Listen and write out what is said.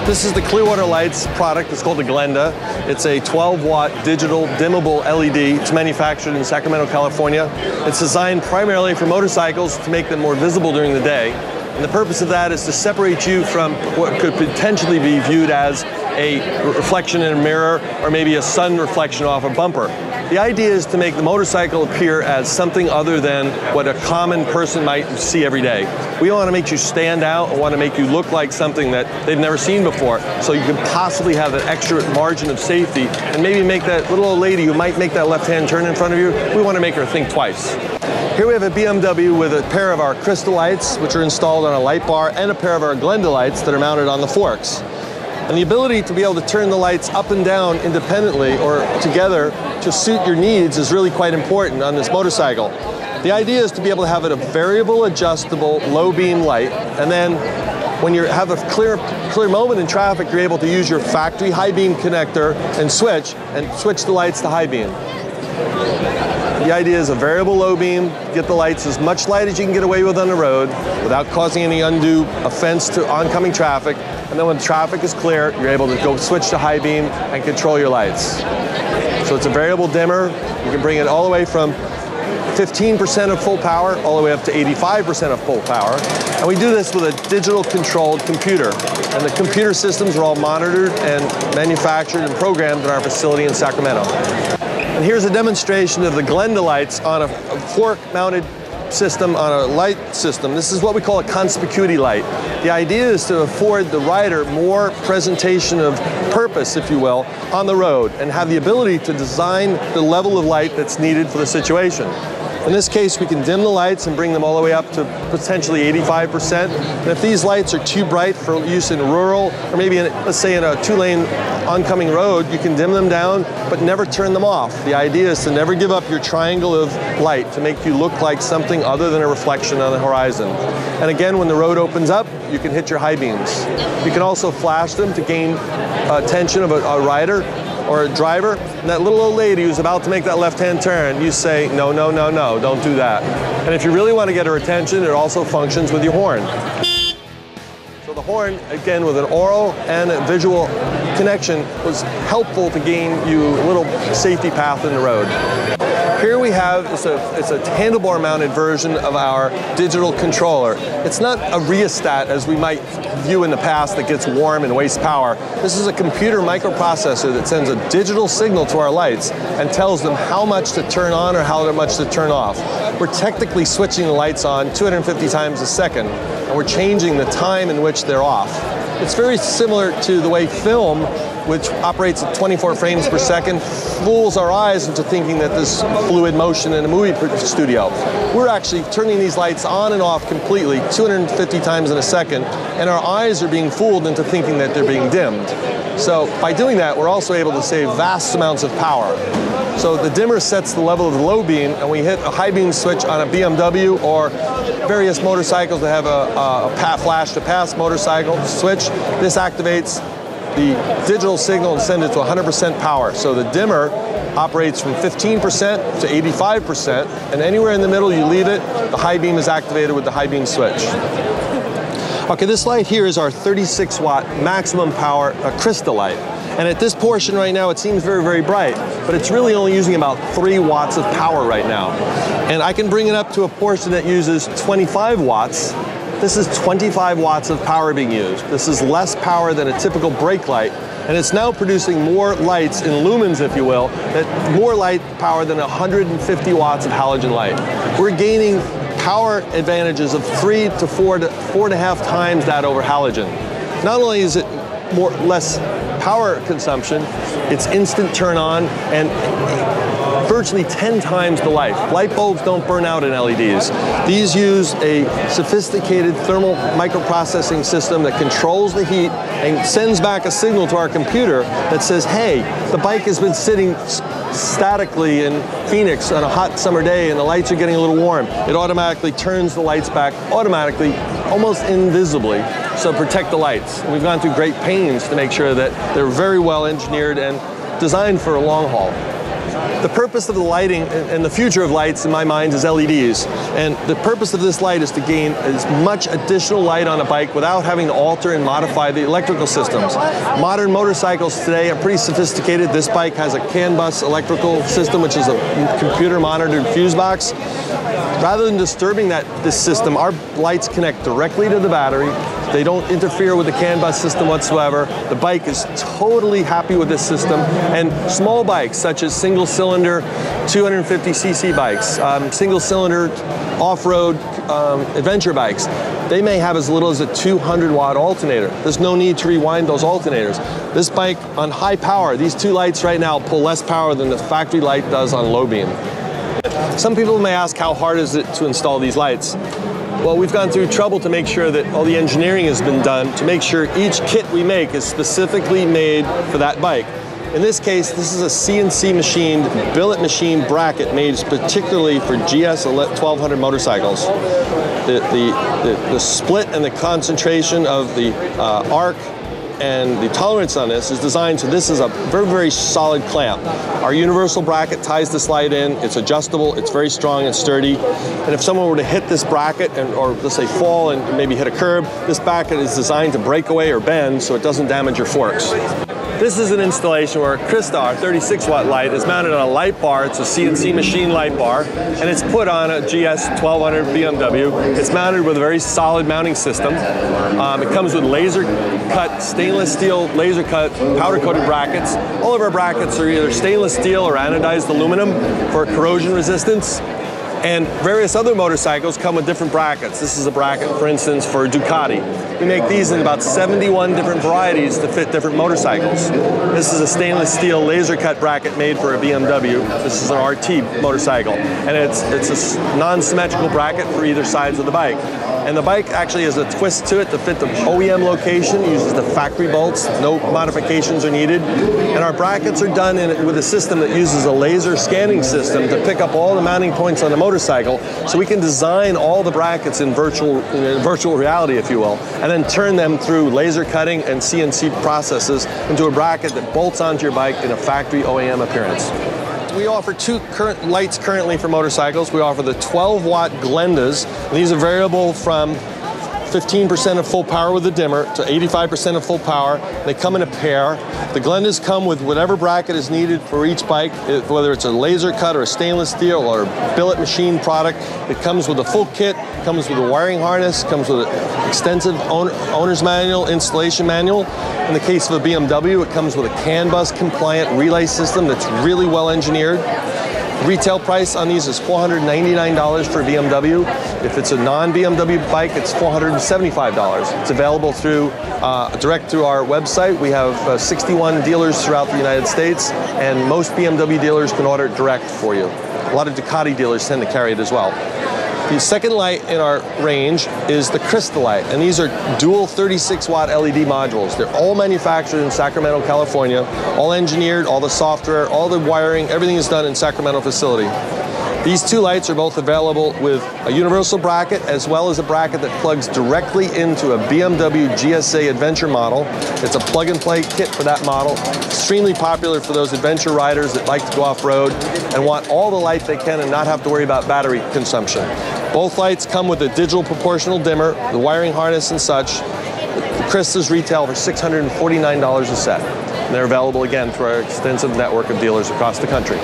This is the Clearwater Lights product. It's called the Glenda. It's a 12-watt digital dimmable LED. It's manufactured in Sacramento, California. It's designed primarily for motorcycles to make them more visible during the day. And the purpose of that is to separate you from what could potentially be viewed as a reflection in a mirror or maybe a sun reflection off a bumper. The idea is to make the motorcycle appear as something other than what a common person might see every day. We want to make you stand out and want to make you look like something that they've never seen before, so you can possibly have an extra margin of safety and maybe make that little old lady who might make that left-hand turn in front of you, we want to make her think twice. Here we have a BMW with a pair of our crystal lights, which are installed on a light bar, and a pair of our Glenda lights that are mounted on the forks. And the ability to be able to turn the lights up and down independently or together to suit your needs is really quite important on this motorcycle. The idea is to be able to have a variable, adjustable, low beam light, and then when you have a clear moment in traffic, you're able to use your factory high beam connector and switch the lights to high beam. The idea is a variable low beam, get the lights as much light as you can get away with on the road without causing any undue offense to oncoming traffic. And then when traffic is clear, you're able to go switch to high beam and control your lights. So it's a variable dimmer. You can bring it all the way from 15% of full power all the way up to 85% of full power. And we do this with a digital controlled computer. And the computer systems are all monitored and manufactured and programmed in our facility in Sacramento. And here's a demonstration of the Glenda lights on a fork-mounted system on a light system. This is what we call a conspicuity light. The idea is to afford the rider more presentation of purpose, if you will, on the road and have the ability to design the level of light that's needed for the situation. In this case, we can dim the lights and bring them all the way up to potentially 85%. And if these lights are too bright for use in rural, or maybe let's say in a two-lane oncoming road, you can dim them down, but never turn them off. The idea is to never give up your triangle of light to make you look like something other than a reflection on the horizon. And again, when the road opens up, you can hit your high beams. You can also flash them to gain attention of a rider or a driver, and that little old lady who's about to make that left-hand turn, you say, no, no, no, no, don't do that. And if you really want to get her attention, it also functions with your horn. So the horn, again, with an aural and a visual connection, was helpful to gain you a little safety path in the road. Here we have, it's a handlebar mounted version of our digital controller. It's not a rheostat as we might view in the past that gets warm and wastes power. This is a computer microprocessor that sends a digital signal to our lights and tells them how much to turn on or how much to turn off. We're technically switching the lights on 250 times a second, and we're changing the time in which they're off. It's very similar to the way film, which operates at 24 frames per second, fools our eyes into thinking that there's fluid motion in a movie studio. We're actually turning these lights on and off completely 250 times in a second, and our eyes are being fooled into thinking that they're being dimmed. So by doing that, we're also able to save vast amounts of power. So the dimmer sets the level of the low beam, and we hit a high beam switch on a BMW or various motorcycles that have a flash to pass motorcycle switch. This activates the digital signal and sends it to 100% power. So the dimmer operates from 15% to 85%, and anywhere in the middle you leave it, the high beam is activated with the high beam switch. Okay, this light here is our 36-watt maximum power crystal light. And at this portion right now, it seems very, very bright, but it's really only using about 3 watts of power right now. And I can bring it up to a portion that uses 25 watts. This is 25 watts of power being used. This is less power than a typical brake light, and it's now producing more lights in lumens, if you will, more light power than 150 watts of halogen light. We're gaining power advantages of 3 to 4 to 4.5 times that over halogen. Not only is it less power consumption, it's instant turn on and virtually 10 times the life. Light bulbs don't burn out in LEDs. These use a sophisticated thermal microprocessing system that controls the heat and sends back a signal to our computer that says, hey, the bike has been sitting statically in Phoenix on a hot summer day and the lights are getting a little warm. It automatically turns the lights back automatically, almost invisibly, so protect the lights. And we've gone through great pains to make sure that they're very well engineered and designed for a long haul. The purpose of the lighting and the future of lights in my mind is LEDs. And the purpose of this light is to gain as much additional light on a bike without having to alter and modify the electrical systems. Modern motorcycles today are pretty sophisticated. This bike has a CAN bus electrical system, which is a computer monitored fuse box. Rather than disturbing this system, our lights connect directly to the battery. They don't interfere with the CAN bus system whatsoever. The bike is totally happy with this system. And small bikes, such as single-cylinder 250cc bikes, single-cylinder off-road adventure bikes, they may have as little as a 200-watt alternator. There's no need to rewind those alternators. This bike on high power, these two lights right now pull less power than the factory light does on low beam. Some people may ask, how hard is it to install these lights? Well, we've gone through trouble to make sure that all the engineering has been done to make sure each kit we make is specifically made for that bike. In this case, this is a CNC machined, billet machine bracket made particularly for GS 1200 motorcycles. The split and the concentration of the arc and the tolerance on this is designed so this is a very, very solid clamp. Our universal bracket ties this light in. It's adjustable, it's very strong and sturdy. And if someone were to hit this bracket or let's say fall and maybe hit a curb, this bracket is designed to break away or bend so it doesn't damage your forks. This is an installation where Krista, our 36-watt light, is mounted on a light bar. It's a CNC machine light bar, and it's put on a GS 1200 BMW. It's mounted with a very solid mounting system. It comes with laser-cut, stainless steel, laser-cut, powder-coated brackets. All of our brackets are either stainless steel or anodized aluminum for corrosion resistance. And various other motorcycles come with different brackets. This is a bracket, for instance, for Ducati. We make these in about 71 different varieties to fit different motorcycles. This is a stainless steel laser cut bracket made for a BMW. This is an RT motorcycle. And it's a non-symmetrical bracket for either sides of the bike. And the bike actually has a twist to it to fit the OEM location. It uses the factory bolts. No modifications are needed. And our brackets are done with a system that uses a laser scanning system to pick up all the mounting points on the motorcycle, so we can design all the brackets in virtual reality, if you will, and then turn them through laser cutting and CNC processes into a bracket that bolts onto your bike in a factory OEM appearance. We offer two lights currently for motorcycles. We offer the 12-watt Glendas, and these are variable from 15% of full power with the dimmer to 85% of full power. They come in a pair. The Glendas come with whatever bracket is needed for each bike, whether it's a laser cut or a stainless steel or a billet machine product. It comes with a full kit, comes with a wiring harness, comes with an extensive owner's manual, installation manual. In the case of a BMW, it comes with a CAN bus compliant relay system that's really well engineered. Retail price on these is $499 for a BMW. If it's a non-BMW bike, it's $475. It's available through direct through our website. We have 61 dealers throughout the United States, and most BMW dealers can order it direct for you. A lot of Ducati dealers tend to carry it as well. The second light in our range is the Krista light, and these are dual 36-watt LED modules. They're all manufactured in Sacramento, California, all engineered, all the software, all the wiring, everything is done in Sacramento facility. These two lights are both available with a universal bracket as well as a bracket that plugs directly into a BMW GSA Adventure model. It's a plug-and-play kit for that model. Extremely popular for those adventure riders that like to go off-road and want all the light they can and not have to worry about battery consumption. Both lights come with a digital proportional dimmer, the wiring harness and such. The Kristas retail for $649 a set. And they're available again through our extensive network of dealers across the country.